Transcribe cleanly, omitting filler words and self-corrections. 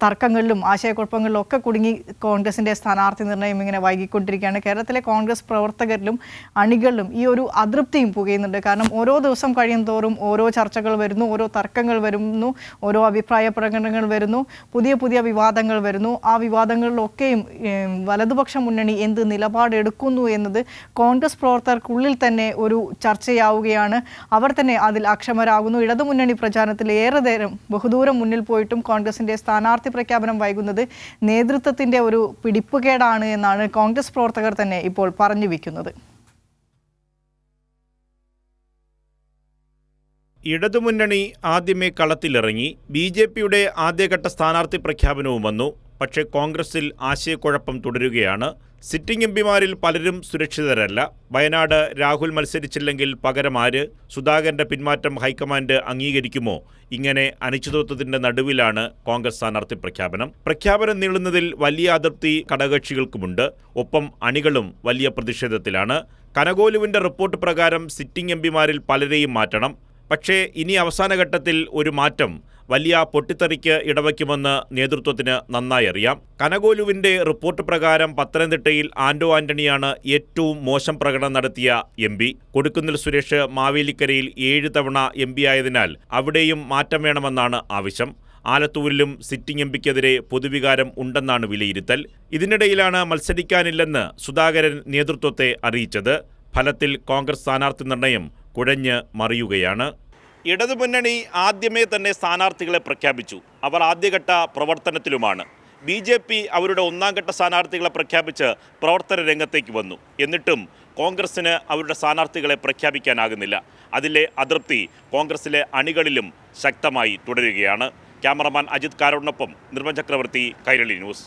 തർക്കങ്ങളിലും ആശയക്കുഴപ്പങ്ങളിലും ഒക്കെ കുടുങ്ങി കോൺഗ്രസിൻ്റെ സ്ഥാനാർത്ഥി നിർണ്ണയം ഇങ്ങനെ വൈകിക്കൊണ്ടിരിക്കുകയാണ്. കേരളത്തിലെ കോൺഗ്രസ് പ്രവർത്തകരിലും അണികളിലും ഈ ഒരു അതൃപ്തിയും പുകയുന്നുണ്ട്. കാരണം ഓരോ ദിവസം കഴിയും തോറും ഓരോ ചർച്ചകൾ വരുന്നു, ഓരോ തർക്കങ്ങൾ വരുന്നു, ഓരോ അഭിപ്രായ പ്രകടനങ്ങൾ വരുന്നു, പുതിയ പുതിയ വിവാദങ്ങൾ വരുന്നു. ആ വിവാദങ്ങളിലൊക്കെയും വലതുപക്ഷ മുന്നണി എന്ത് നിലപാടെടുക്കുന്നു എന്നത് കോൺഗ്രസ് പ്രവർത്തകർക്കുള്ളിൽ തന്നെ ഒരു ചർച്ചയാവുകയാണ്. അവർ തന്നെ അതിൽ അക്ഷമരാകുന്നു. ഇടതുമുന്നണി പ്രചാരണത്തിൽ ഏറെ നേരം ബഹുദൂരം മുന്നിൽ പോയിട്ടും കോൺഗ്രസിൻ്റെ സ്ഥാനാർത്ഥി പ്രഖ്യാപനം വൈകുന്നത് നേതൃത്വത്തിൻ്റെ ഒരു പിടിപ്പുകേടാണ് എന്നാണ് കോൺഗ്രസ് പ്രവർത്തകർ തന്നെ ഇപ്പോൾ പറഞ്ഞു വയ്ക്കുന്നത്. ഇടതുമുന്നണി ആദ്യമേ കളത്തിലിറങ്ങി. BJPയുടെ ആദ്യഘട്ട സ്ഥാനാർത്ഥി പ്രഖ്യാപനവും വന്നു. പക്ഷേ കോൺഗ്രസിൽ ആശയക്കുഴപ്പം തുടരുകയാണ്. സിറ്റിംഗ് എംപിമാരിൽ പലരും സുരക്ഷിതരല്ല. വയനാട് രാഹുൽ മത്സരിച്ചില്ലെങ്കിൽ പകരം ആര്? സുധാകരന്റെ പിന്മാറ്റം ഹൈക്കമാൻഡ് അംഗീകരിക്കുമോ? ഇങ്ങനെ അനിശ്ചിതത്വത്തിന്റെ നടുവിലാണ് കോൺഗ്രസ് സ്ഥാനാർത്ഥി പ്രഖ്യാപനം നീളുന്നതിൽ വലിയ അതൃപ്തി ഘടകകക്ഷികൾക്കുമുണ്ട്. ഒപ്പം അണികളും വലിയ പ്രതിഷേധത്തിലാണ്. കനകോലുവിന്റെ റിപ്പോർട്ട് പ്രകാരം സിറ്റിംഗ് എംപിമാരിൽ പലരെയും മാറ്റണം. പക്ഷേ ഇനി അവസാന ഘട്ടത്തിൽ ഒരു മാറ്റം വലിയ പൊട്ടിത്തെറിക്ക് ഇടവയ്ക്കുമെന്ന് നേതൃത്വത്തിന് നന്നായി അറിയാം. കനകോലുവിന്റെ റിപ്പോർട്ട് പ്രകാരം പത്തനംതിട്ടയിൽ ആന്റോ ആന്റണിയാണ് ഏറ്റവും മോശം പ്രകടനം നടത്തിയ MP. കൊടിക്കുന്നിൽ സുരേഷ് മാവേലിക്കരയിൽ 7 തവണ MP ആയതിനാൽ അവിടെയും മാറ്റം വേണമെന്നാണ് ആവശ്യം. ആലത്തൂരിലും സിറ്റിംഗ് MPക്കെതിരെ പൊതുവികാരം ഉണ്ടെന്നാണ് വിലയിരുത്തൽ. ഇതിനിടയിലാണ് മത്സരിക്കാനില്ലെന്ന് സുധാകരൻ നേതൃത്വത്തെ അറിയിച്ചത്. ഫലത്തിൽ കോൺഗ്രസ് സ്ഥാനാർത്ഥി നിർണയം കുഴഞ്ഞ് മറിയുകയാണ്. ഇടതുമുന്നണി ആദ്യമേ തന്നെ സ്ഥാനാർത്ഥികളെ പ്രഖ്യാപിച്ചു. അവർ ആദ്യഘട്ട പ്രവർത്തനത്തിലുമാണ്. BJP അവരുടെ ഒന്നാം ഘട്ട സ്ഥാനാർത്ഥികളെ പ്രഖ്യാപിച്ച് പ്രവർത്തന രംഗത്തേക്ക് വന്നു. എന്നിട്ടും കോൺഗ്രസിന് അവരുടെ സ്ഥാനാർത്ഥികളെ പ്രഖ്യാപിക്കാനാകുന്നില്ല. അതിലെ അതൃപ്തി കോൺഗ്രസിലെ അണികളിലും ശക്തമായി തുടരുകയാണ്. ക്യാമറമാൻ അജിത് കാരോടിനൊപ്പം നിർമ്മൽ ചക്രവർത്തി, കൈരളി ന്യൂസ്.